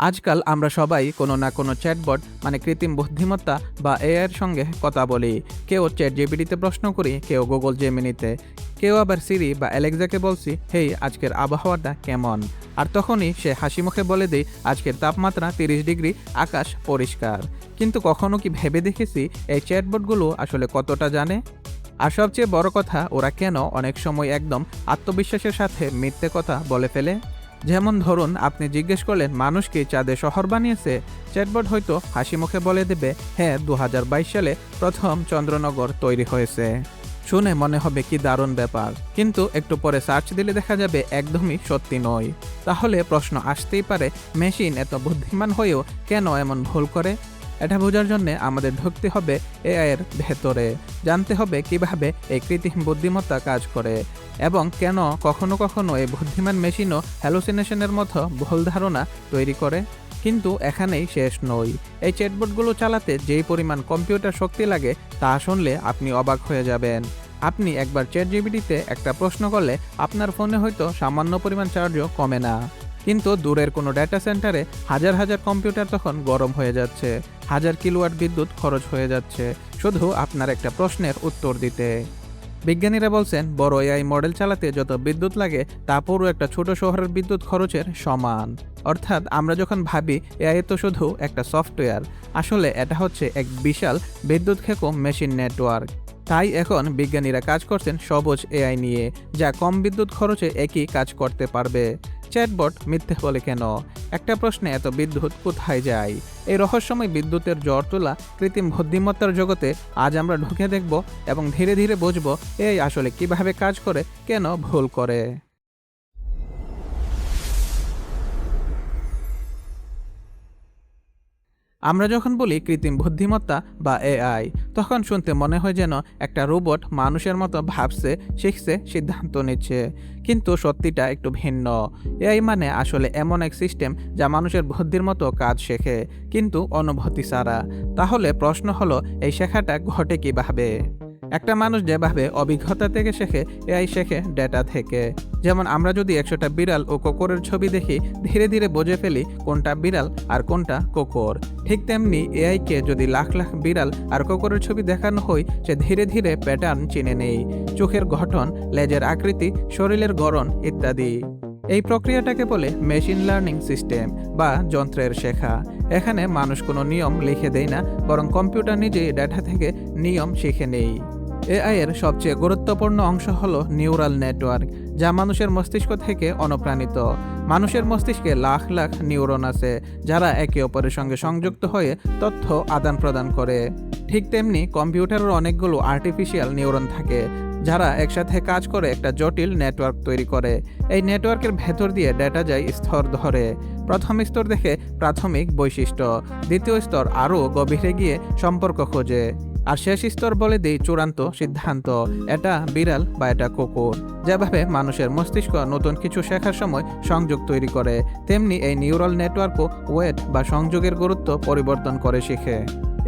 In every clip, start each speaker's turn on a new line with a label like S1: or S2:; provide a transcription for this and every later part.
S1: আজকাল আমরা সবাই কোনো না কোনো চ্যাটবট মানে কৃত্রিম বুদ্ধিমত্তা বা এআই এর সঙ্গে কথা বলি। কেউ চ্যাট জিপিটিতে প্রশ্ন করি, কেউ গুগল জেমিনিতে, কেউ আবার সিরি বা অ্যালেক্সাকে বলছি হেই আজকের আবহাওয়াটা কেমন, আর তখনই সে হাসি মুখে বলে দেয় আজকের তাপমাত্রা 30 ডিগ্রি, আকাশ পরিষ্কার। কিন্তু কখনো কি ভেবে দেখেছি এই চ্যাটবটগুলো আসলে কতটা জানে? আর সবচেয়ে বড় কথা, ওরা কেন অনেক সময় একদম আত্মবিশ্বাসের সাথে মিথ্যে কথা বলে ফেলে? যেমন ধরুন, আপনি জিজ্ঞেস করলেন মানুষ কি চাঁদে শহর বানিয়েছে, চ্যাটবট হয়তো হাসি মুখে বলে দেবে হ্যাঁ 2022 সালে প্রথম চন্দ্রনগর তৈরি হয়েছে। শুনে মনে হবে কি দারুণ ব্যাপার, কিন্তু একটু পরে সার্চ দিলে দেখা যাবে একদমই সত্যি নয়। তাহলে প্রশ্ন আসতেই পারে, মেশিন এত বুদ্ধিমান হয়েও কেন এমন ভুল করে? এটা বোঝার জন্য আমাদের ঢুকতে হবে এআই এর ভেতরে, জানতে হবে কিভাবে এই কৃত্রিম বুদ্ধিমত্তা কাজ করে এবং কেন কখনো কখনো এই বুদ্ধিমান মেশিনও হ্যালুসিনেশনের মতো ভুল ধারণা তৈরি করে। কিন্তু এখানেই শেষ নয়। এই চ্যাটবটগুলো চালাতে যেই পরিমাণ কম্পিউটার শক্তি লাগে তা শুনলে আপনি অবাক হয়ে যাবেন। আপনি একবার চ্যাটজিপিটিতে একটা প্রশ্ন করলে আপনার ফোনে হয়তো সামান্য পরিমাণ চার্জও কমে না, কিন্তু দূরের কোনো ডেটা সেন্টারে হাজার হাজার কম্পিউটার তখন গরম হয়ে যাচ্ছে, হাজার কিলোওয়াট বিদ্যুৎ খরচ হয়ে যাচ্ছে শুধু আপনার একটা প্রশ্নের উত্তর দিতে। বিজ্ঞানীরা বলছেন বড় এআই মডেল চালাতে যত বিদ্যুৎ লাগে তা পুরো একটা ছোট শহরের বিদ্যুৎ খরচের সমান। অর্থাৎ আমরা যখন ভাবি এআই তো শুধু একটা সফটওয়্যার, আসলে এটা হচ্ছে এক বিশাল বিদ্যুৎ খেকো মেশিন নেটওয়ার্ক। তাই এখন বিজ্ঞানীরা কাজ করছেন সবুজ এআই নিয়ে, যা কম বিদ্যুৎ খরচে একই কাজ করতে পারবে। চ্যাটবট মিথ্যে বলে কেন? একটা প্রশ্নে এত বিদ্যুৎ কোথায় যায়? এই রহস্যময় বিদ্যুতের জ্বর তোলা কৃত্রিম বুদ্ধিমত্তার জগতে আজ আমরা ঢুকে দেখব এবং ধীরে ধীরে বুঝব এই আসলে কিভাবে কাজ করে, কেন ভুল করে। আমরা যখন বলি কৃত্রিম বুদ্ধিমত্তা বা এআই, তখন শুনতে মনে হয় যেন একটা রোবট মানুষের মতো ভাবছে, শিখছে, সিদ্ধান্ত নিচ্ছে। কিন্তু সত্যিটা একটু ভিন্ন। এআই মানে আসলে এমন এক সিস্টেম যা মানুষের বুদ্ধির মতো কাজ শেখে, কিন্তু অনুভূতি ছাড়া। তাহলে প্রশ্ন হলো, এই শেখাটা ঘটে কিভাবে? একটা মানুষ যেভাবে অভিজ্ঞতা থেকে শেখে, এআই শেখে ডেটা থেকে। যেমন আমরা যদি 100টা বিড়াল ও কুকুরের ছবি দেখি, ধীরে ধীরে বুঝে ফেলি কোনটা বিড়াল আর কোনটা কুকুর। ঠিক তেমনি এআইকে যদি লাখ লাখ বিড়াল আর কুকুরের ছবি দেখানো হয়, সে ধীরে ধীরে প্যাটার্ন চিনে নেই, চোখের গঠন, লেজের আকৃতি, শরীরের গড়ন ইত্যাদি। এই প্রক্রিয়াটাকে বলে মেশিন লার্নিং সিস্টেম বা যন্ত্রের শেখা। এখানে মানুষ কোনো নিয়ম লিখে দেয় না, বরং কম্পিউটার নিজেই ডেটা থেকে নিয়ম শিখে নেই। এআই এর সবচেয়ে গুরুত্বপূর্ণ অংশ হলো নিউরাল নেটওয়ার্ক, যা মানুষের মস্তিষ্ক থেকে অনুপ্রাণিত। মানুষের মস্তিষ্কে লাখ লাখ নিউরন আছে, যারা একে অপরের সঙ্গে সংযুক্ত হয়ে তথ্য আদান প্রদান করে। ঠিক তেমনি কম্পিউটারের অনেকগুলো আর্টিফিশিয়াল নিউরন থাকে, যারা একসাথে কাজ করে একটা জটিল নেটওয়ার্ক তৈরি করে। এই নেটওয়ার্কের ভেতর দিয়ে ডেটা যায় স্তর ধরে। প্রথম স্তর দেখে প্রাথমিক বৈশিষ্ট্য, দ্বিতীয় স্তর আরও গভীরে গিয়ে সম্পর্ক খোঁজে, আর শেষ স্তর বলে দেই চূড়ান্ত সিদ্ধান্ত, এটা বিড়াল বা এটা কুকুর। যেভাবে মানুষের মস্তিষ্ক নতুন কিছু শেখার সময় সংযোগ তৈরি করে, তেমনি এই নিউরাল নেটওয়ার্কও ওয়েট বা সংযোগের গুরুত্ব পরিবর্তন করে শিখে।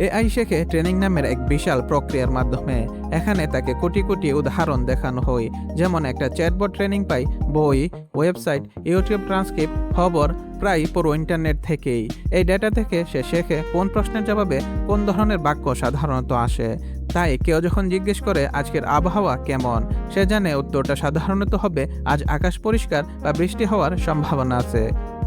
S1: এআই শেখে ট্রেনিং নামের এক বিশাল প্রক্রিয়ার মাধ্যমে। এখানে তাকে কোটি কোটি উদাহরণ দেখানো হয়, যেমন একটা চ্যাটবট ট্রেনিং পাই বই, ওয়েবসাইট, ইউটিউব ট্রান্সক্রিপ্ট, খবর, প্রায় পুরো ইন্টারনেট থেকেই। এই ডেটা থেকে সে শেখে কোন প্রশ্নের জবাবে কোন ধরনের বাক্য সাধারণত আসে। তাই কেউ যখন জিজ্ঞেস করে আজকের আবহাওয়া কেমন, সে জানে উত্তরটা সাধারণত হবে আজ আকাশ পরিষ্কার বা বৃষ্টি হওয়ার সম্ভাবনা আছে।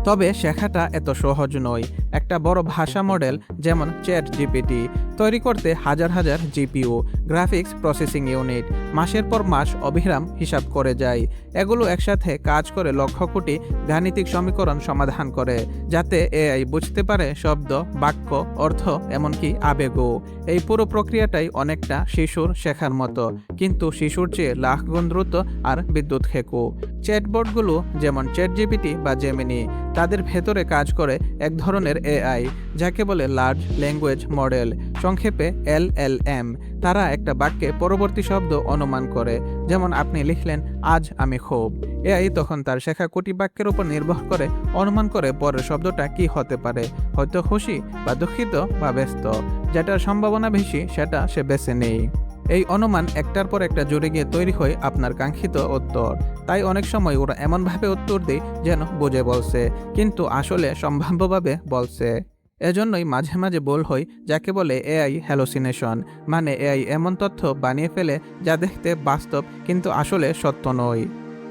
S1: তবে শেখাটা এত সহজ নয়। একটা বড় ভাষা মডেল যেমন চ্যাট জিপিটি তৈরি করতে হাজার হাজার জিপিইউ, গ্রাফিক্স প্রসেসিং ইউনিট, মাসের পর মাস অবিরাম হিসাব করে যায়। এগুলো একসাথে কাজ করে লক্ষ কোটি গাণিতিক সমীকরণ সমাধান করে, যাতে এআই বুঝতে পারে শব্দ, বাক্য, অর্থ, এমনকি আবেগও। এই পুরো প্রক্রিয়াটাই অনেকটা শিশুর শেখার মতো, কিন্তু শিশুর চেয়ে লাখ গুণ দ্রুত আর বিদ্যুৎ খেকো। চ্যাটবটগুলো যেমন চ্যাট জিপিটি বা জেমিনি, তাদের ভেতরে কাজ করে এক ধরনের এআই, যাকে বলে লার্জ ল্যাঙ্গুয়েজ মডেল, সংক্ষেপে এলএলএম। তারা একটা বাক্যে পরবর্তী শব্দ অনুমান করে। যেমন আপনি লিখলেন আজ আমি খুব, এআই তখন তার শেখা কোটি বাক্যের উপর নির্ভর করে অনুমান করে পরের শব্দটা কি হতে পারে, হয়তো খুশি বা দুঃখিত বা ব্যস্ত। যেটার সম্ভাবনা বেশি সেটা সে বেছে নেই। এই অনুমান একটার পর একটা জুড়ে গিয়ে তৈরি হয় আপনার কাঙ্ক্ষিত উত্তর। তাই অনেক সময় ওরা এমনভাবে উত্তর দেয় যেন বুঝে বলছে, কিন্তু আসলে সম্ভাব্যভাবে বলছে। এজন্যই মাঝে মাঝে ভুল হয়, যাকে বলে এআই হ্যালোসিনেশন। মানে এআই এমন তথ্য বানিয়ে ফেলে যা দেখতে বাস্তব কিন্তু আসলে সত্য নয়।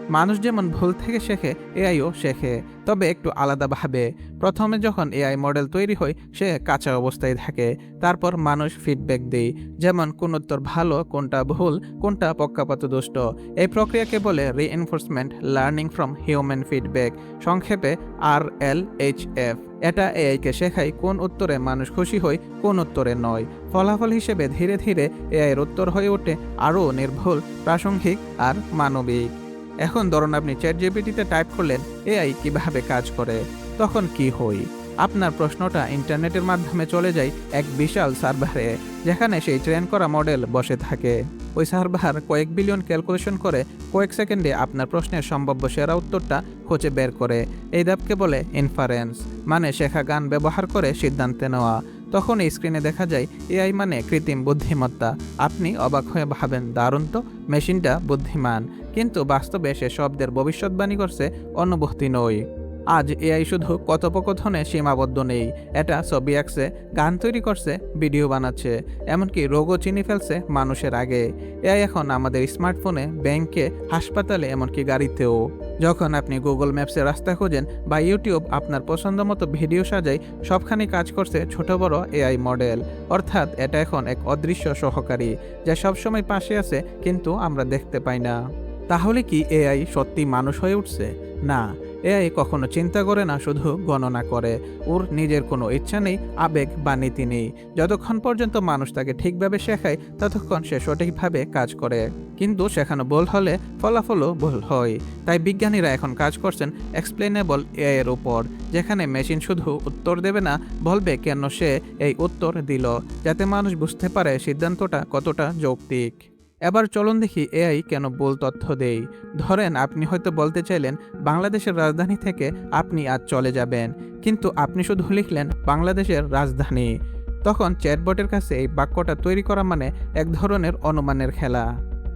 S1: মানুষ যেমন ভুল থেকে শেখে, এআইও শেখে, তবে একটু আলাদাভাবে। প্রথমে যখন এআই মডেল তৈরি হয় সে কাঁচা অবস্থায় থাকে। তারপর মানুষ ফিডব্যাক দেয়, যেমন কোন উত্তর ভালো, কোনটা ভুল, কোনটা পক্ষপাতদুষ্ট। এই প্রক্রিয়াকে বলে reinforcement learning from human feedback, সংক্ষেপে RLHF। এটা এআইকে শেখায় কোন উত্তরে মানুষ খুশি হয়, কোন উত্তরে নয়। ফলাফল হিসেবে ধীরে ধীরে এআইয়ের উত্তর হয়ে ওঠে আরও নির্ভুল, প্রাসঙ্গিক আর মানবিক। এখন ধরুন আপনি চ্যাটজিপিটিতে টাইপ করলেন এআই কিভাবে কাজ করে, তখন কি হয়? আপনার প্রশ্নটা ইন্টারনেটের মাধ্যমে চলে যায় এক বিশাল সার্ভারে, যেখানে সেই ট্রেন করা মডেল বসে থাকে। ওই সার্ভার কয়েক বিলিয়ন ক্যালকুলেশন করে কয়েক সেকেন্ডে আপনার প্রশ্নের সম্ভাব্য সেরা উত্তরটা খুঁজে বের করে। এই ধাপকে বলে ইনফারেন্স, মানে শেখা গান ব্যবহার করে সিদ্ধান্তে নেওয়া। তখন এই স্ক্রিনে দেখা যায় এআই মানে কৃত্রিম বুদ্ধিমত্তা। আপনি অবাক হয়ে ভাবেন, দারুণ তো, মেশিনটা বুদ্ধিমান। কিন্তু বাস্তবে সে শব্দের ভবিষ্যৎবাণী করছে, অনুভূতি নয়। আজ এআই শুধু কথোপকথনে সীমাবদ্ধ নেই, এটা ছবি আঁকছে, গান তৈরি করছে, ভিডিও বানাচ্ছে, এমনকি রোগও চিনে ফেলছে মানুষের আগে। এআই এখন আমাদের স্মার্টফোনে, ব্যাংকে, হাসপাতালে, এমনকি গাড়িতেও। যখন আপনি গুগল ম্যাপসে রাস্তা খোঁজেন বা ইউটিউব আপনার পছন্দ মতো ভিডিও সাজায়, সবখানে কাজ করছে ছোট বড় এআই মডেল। অর্থাৎ এটা এখন এক অদৃশ্য সহকারী, যা সবসময় পাশে আছে কিন্তু আমরা দেখতে পাই না। তাহলে কি এআই সত্যি মানুষ হয়ে উঠছে? না, এআই কখনো চিন্তা করে না, শুধু গণনা করে। ওর নিজের কোনো ইচ্ছা নেই, আবেগ বা নীতি নেই। যতক্ষণ পর্যন্ত মানুষ তাকে ঠিকভাবে শেখায় ততক্ষণ সে সঠিকভাবে কাজ করে। কিন্তু শেখানো ভুল হলে ফলাফলও ভুল হয়। তাই বিজ্ঞানীরা এখন কাজ করছেন এক্সপ্লেনেবল এআই এর উপর, যেখানে মেশিন শুধু উত্তর দেবে না, বলবে কেন সে এই উত্তর দিল, যাতে মানুষ বুঝতে পারে সিদ্ধান্তটা কতটা যৌক্তিক। এবার চলুন দেখি এআই কেন ভুল তথ্য দেয়। ধরেন আপনি হয়তো বলতে চাইলেন বাংলাদেশের রাজধানী থেকে আপনি আজ চলে যাবেন, কিন্তু আপনি শুধু লিখলেন বাংলাদেশের রাজধানী। তখন চ্যাটবটের কাছে এই বাক্যটা তৈরি করা মানে এক ধরনের অনুমানের খেলা।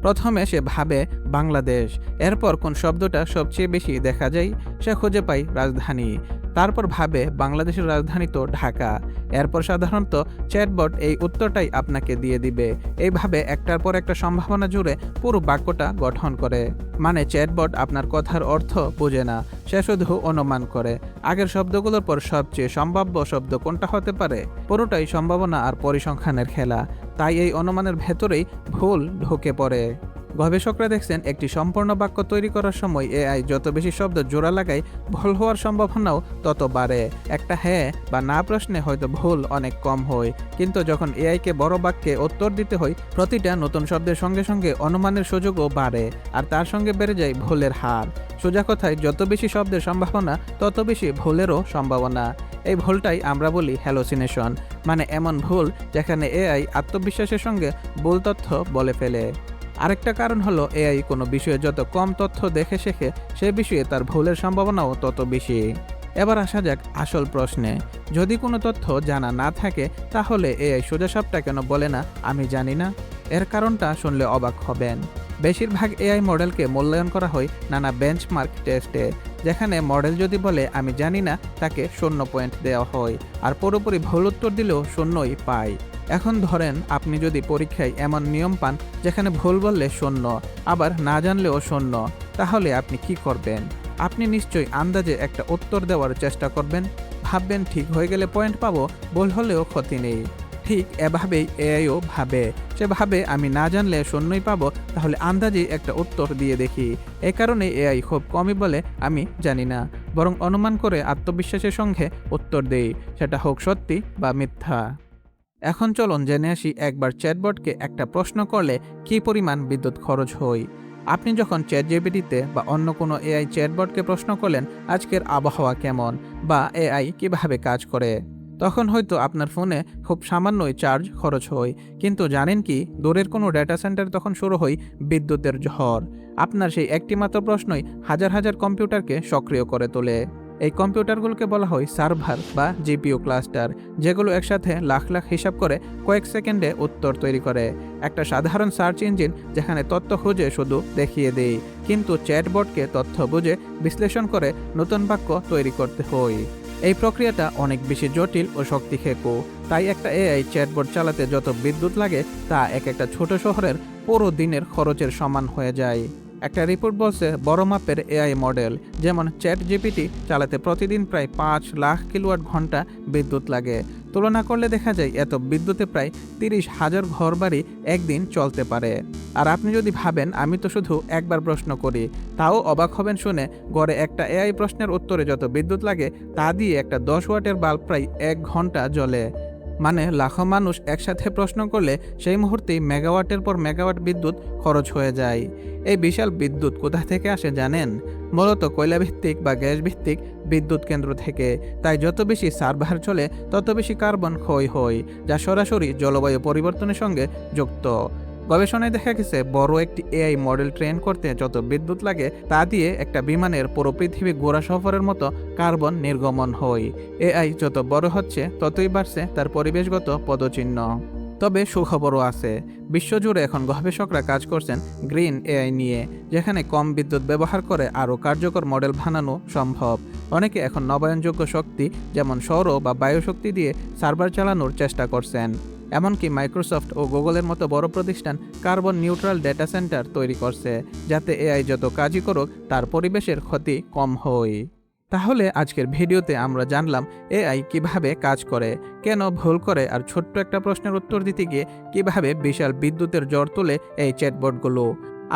S1: প্রথমে সে ভাবে বাংলাদেশ, এরপর কোন শব্দটা সবচেয়ে বেশি দেখা যায় সে খুঁজে পায় রাজধানী। তারপর ভাবে বাংলাদেশের রাজধানী তো ঢাকা। এরপর সাধারণত চ্যাটবট এই উত্তরটাই আপনাকে দিয়ে দিবে। এইভাবে একটার পর একটা সম্ভাবনা জুড়ে পুরো বাক্যটা গঠন করে। মানে চ্যাটবট আপনার কথার অর্থ বোঝে না, সে শুধু অনুমান করে আগের শব্দগুলোর পর সবচেয়ে সম্ভাব্য শব্দ কোনটা হতে পারে। পুরোটাই সম্ভাবনা আর পরিসংখ্যানের খেলা। তাই এই অনুমানের ভেতরেই ভুল ঢুকে পড়ে। গবেষকরা দেখছেন একটি সম্পূর্ণ বাক্য তৈরি করার সময় এআই যত বেশি শব্দ জোড়া লাগায়, ভুল হওয়ার সম্ভাবনাও তত বাড়ে। একটা হ্যাঁ বা না প্রশ্নে হয়তো ভুল অনেক কম হয়, কিন্তু যখন এআইকে বড় বাক্যে উত্তর দিতে হয়, প্রতিটা নতুন শব্দের সঙ্গে সঙ্গে অনুমানের সুযোগও বাড়ে, আর তার সঙ্গে বেড়ে যায় ভুলের হার। সোজা কথায় যত বেশি শব্দের সম্ভাবনা তত বেশি ভুলেরও সম্ভাবনা। এই ভুলটাই আমরা বলি হ্যালোসিনেশন, মানে এমন ভুল যেখানে এআই আত্মবিশ্বাসের সঙ্গে ভুল তথ্য বলে ফেলে। আরেকটা কারণ হলো এআই কোনো বিষয়ে যত কম তথ্য দেখে শেখে, সে বিষয়ে তার ভুলের সম্ভাবনাও তত বেশি। এবার আসা যাক আসল প্রশ্নে। যদি কোনো তথ্য জানা না থাকে, তাহলে এআই সোজাসাপটা কেন বলে না আমি জানি না? এর কারণটা শুনলে অবাক হবেন। বেশিরভাগ এআই মডেলকে মূল্যায়ন করা হয় নানা বেঞ্চমার্ক টেস্টে, যেখানে মডেল যদি বলে আমি জানি না, তাকে 0 পয়েন্ট দেওয়া হয়, আর পুরোপুরি ভুল উত্তর দিলেও 0ই পায়। এখন ধরেন আপনি যদি পরীক্ষায় এমন নিয়ম পান যেখানে ভুল বললে 0, আবার না জানলেও 0, তাহলে আপনি কি করবেন? আপনি নিশ্চয়ই আন্দাজে একটা উত্তর দেওয়ার চেষ্টা করবেন। ভাববেন ঠিক হয়ে গেলে পয়েন্ট পাবো, ভুল হলেও ক্ষতি নেই। ঠিক এভাবেই এআইও ভাবে। সে ভাবে আমি না জানলে 0ই পাবো, তাহলে আন্দাজে একটা উত্তর দিয়ে দেখি। এ কারণে এআই খুব কমই বলে আমি জানি না, বরং অনুমান করে আত্মবিশ্বাসের সঙ্গে উত্তর দেই, সেটা হোক সত্যি বা মিথ্যা। এখন চলুন জেনে আসি একবার চ্যাটবটকে একটা প্রশ্ন করলে কী পরিমাণ বিদ্যুৎ খরচ হয়। আপনি যখন চ্যাটজিপিটিতে বা অন্য কোনো এআই চ্যাটবটকে প্রশ্ন করলেন আজকের আবহাওয়া কেমন বা এআই কিভাবে কাজ করে, তখন হয়তো আপনার ফোনে খুব সামান্যই চার্জ খরচ হয়। কিন্তু জানেন কি, দূরের কোনো ডেটা সেন্টার তখন শুরু হয় বিদ্যুতের ঝড়। আপনার সেই একটি মাত্র প্রশ্নই হাজার হাজার কম্পিউটারকে সক্রিয় করে তোলে। এই কম্পিউটারগুলোকে বলা হয় সার্ভার বা জিপিইউ ক্লাস্টার, যেগুলো একসাথে লাখ লাখ হিসাব করে কয়েক সেকেন্ডে উত্তর তৈরি করে। একটা সাধারণ সার্চ ইঞ্জিন যেখানে তথ্য খুঁজে শুধু দেখিয়ে দেই, কিন্তু চ্যাটবটকে তথ্য বুঝে বিশ্লেষণ করে নতুন বাক্য তৈরি করতে হয়। এই প্রক্রিয়াটা অনেক বেশি জটিল ও শক্তিক্ষেপও। তাই একটা এআই চ্যাটবট চালাতে যত বিদ্যুৎ লাগে তা একটা ছোট শহরের পুরো দিনের খরচের সমান হয়ে যায়। একটা রিপোর্ট বলছে বড় মাপের এআই মডেল যেমন চ্যাট জিপিটি চালাতে প্রতিদিন প্রায় 5 লাখ কিলোওয়াট ঘন্টা বিদ্যুৎ লাগে। তুলনা করলে দেখা যায় এত বিদ্যুতে প্রায় 30,000 ঘরবাড়ি একদিন চলতে পারে। আর আপনি যদি ভাবেন আমি তো শুধু একবার প্রশ্ন করি, তাও অবাক হবেন শুনে। গড়ে একটা এআই প্রশ্নের উত্তরে যত বিদ্যুৎ লাগে তা দিয়ে একটা 10 ওয়াটের বাল্ব প্রায় 1 ঘন্টা জ্বলে। মানে লাখো মানুষ একসাথে প্রশ্ন করলে সেই মুহূর্তেই মেগাওয়াটের পর মেগাওয়াট বিদ্যুৎ খরচ হয়ে যায়। এই বিশাল বিদ্যুৎ কোথা থেকে আসে জানেন? মূলত কয়লাভিত্তিক বা গ্যাস ভিত্তিক বিদ্যুৎ কেন্দ্র থেকে। তাই যত বেশি সার্ভার চলে তত বেশি কার্বন ক্ষয় হয়, যা সরাসরি জলবায়ু পরিবর্তনের সঙ্গে যুক্ত। গবেষণায় দেখা গেছে বড় একটি এআই মডেল ট্রেন করতে যত বিদ্যুৎ লাগে তা দিয়ে একটা বিমানের পুরো পৃথিবী ঘোরা সফরের মতো কার্বন নির্গমন হয়। এআই যত বড় হচ্ছে ততই বাড়ছে তার পরিবেশগত পদচিহ্ন। তবে সুখবরও আছে। বিশ্বজুড়ে এখন গবেষকরা কাজ করছেন গ্রিন এআই নিয়ে, যেখানে কম বিদ্যুৎ ব্যবহার করে আরও কার্যকর মডেল বানানো সম্ভব। অনেকে এখন নবায়নযোগ্য শক্তি যেমন সৌর বা বায়ু শক্তি দিয়ে সার্ভার চালানোর চেষ্টা করছেন। এমনকি মাইক্রোসফট ও গুগলের মতো বড় প্রতিষ্ঠান কার্বন নিউট্রাল ডেটা সেন্টার তৈরি করছে, যাতে এআই যত কাজই করুক তার পরিবেশের ক্ষতি কম হয়। তাহলে আজকের ভিডিওতে আমরা জানলাম এআই কিভাবে কাজ করে, কেন ভুল করে, আর ছোট্ট একটা প্রশ্নের উত্তর দিতে গিয়ে কিভাবে বিশাল বিদ্যুতের জ্বর তোলে এই চ্যাটবটগুলো।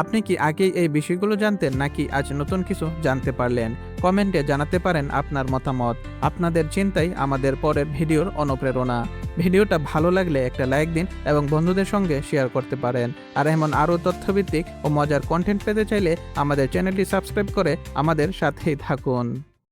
S1: আপনি কি আগেই এই বিষয়গুলো জানতেন নাকি আজ নতুন কিছু জানতে পারলেন? কমেন্টে জানাতে পারেন আপনার মতামত। আপনাদের চিন্তাই আমাদের পরের ভিডিওর অনুপ্রেরণা। ভিডিওটা ভালো লাগলে একটা লাইক দিন এবং বন্ধুদের সঙ্গে শেয়ার করতে পারেন। আর এমন আরও তথ্যভিত্তিক ও মজার কন্টেন্ট পেতে চাইলে আমাদের চ্যানেলটি সাবস্ক্রাইব করে আমাদের সাথেই থাকুন।